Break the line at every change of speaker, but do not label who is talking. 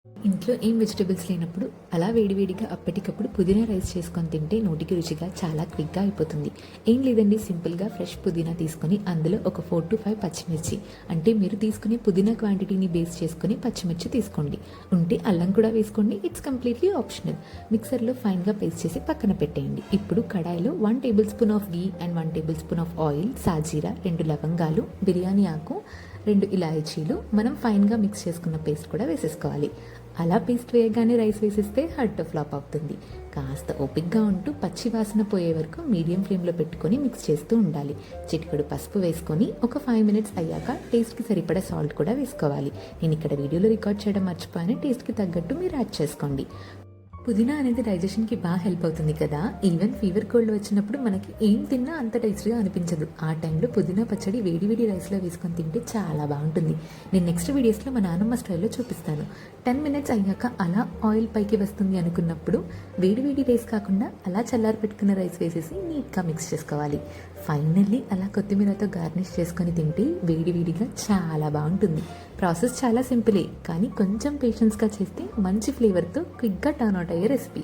ఇంట్లో ఏం వెజిటబుల్స్ లేనప్పుడు అలా వేడివేడిగా అప్పటికప్పుడు పుదీనా రైస్ చేసుకొని తింటే నోటికి రుచిగా చాలా క్విక్గా అయిపోతుంది. ఏం లేదండి, సింపుల్గా ఫ్రెష్ పుదీనా తీసుకొని అందులో ఒక 4 to 5 పచ్చిమిర్చి, అంటే మీరు తీసుకునే పుదీనా క్వాంటిటీని బేస్ చేసుకొని పచ్చిమిర్చి తీసుకోండి. ఉంటే అల్లం కూడా వేసుకోండి, ఇట్స్ కంప్లీట్లీ ఆప్షనల్. మిక్సర్లో ఫైన్గా పేస్ట్ చేసి పక్కన పెట్టేయండి. ఇప్పుడు కడాయిలో 1 tablespoon of ghee and 1 tablespoon of oil, సాజీరా, 2 లవంగాలు, బిర్యానీ ఆకు, 2 ఇలాయచీలు, మనం ఫైన్గా మిక్స్ చేసుకున్న పేస్ట్ కూడా వేసేసుకోవాలి. అలా పేస్ట్ వేయగానే రైస్ వేసేస్తే హట్ ఫ్లాప్ అవుతుంది. కాస్త ఓపిక్గా ఉంటూ పచ్చి వాసన పోయే వరకు మీడియం ఫ్లేమ్లో పెట్టుకొని మిక్స్ చేస్తూ ఉండాలి. చిటికెడు పసుపు వేసుకొని ఒక 5 మినిట్స్ అయ్యాక టేస్ట్కి సరిపడా సాల్ట్ కూడా వేసుకోవాలి. నేను ఇక్కడ వీడియోలో రికార్డ్ చేయడం మర్చిపోయాను, టేస్ట్కి తగ్గట్టు మీరు యాడ్ చేసుకోండి. పుదీనా అనేది డైజెషన్కి బాగా హెల్ప్ అవుతుంది కదా. ఈవెన్ ఫీవర్ కోల్డ్ వచ్చినప్పుడు మనకి ఏం తిన్నా అంత టేస్ట్గా అనిపించదు. ఆ టైంలో పుదీనా పచ్చడి వేడి రైస్లో వేసుకొని తింటే చాలా బాగుంటుంది. నేను నెక్స్ట్ వీడియోస్లో మా నాన్నమ్మ స్టైల్లో చూపిస్తాను. 10 మినిట్స్ అయ్యాక అలా ఆయిల్ పైకి వస్తుంది అనుకున్నప్పుడు వేడి రైస్ కాకుండా అలా చల్లారి పెట్టుకున్న రైస్ వేసేసి నీట్గా మిక్స్ చేసుకోవాలి. ఫైనల్లీ అలా కొత్తిమీరతో గార్నిష్ చేసుకొని తింటే వేడిగా చాలా బాగుంటుంది. ప్రాసెస్ చాలా సింపులే, కానీ కొంచెం పేషెన్స్గా చేస్తే మంచి ఫ్లేవర్తో క్విక్గా టర్న్ అవుట్ అయ్యే రెసిపీ.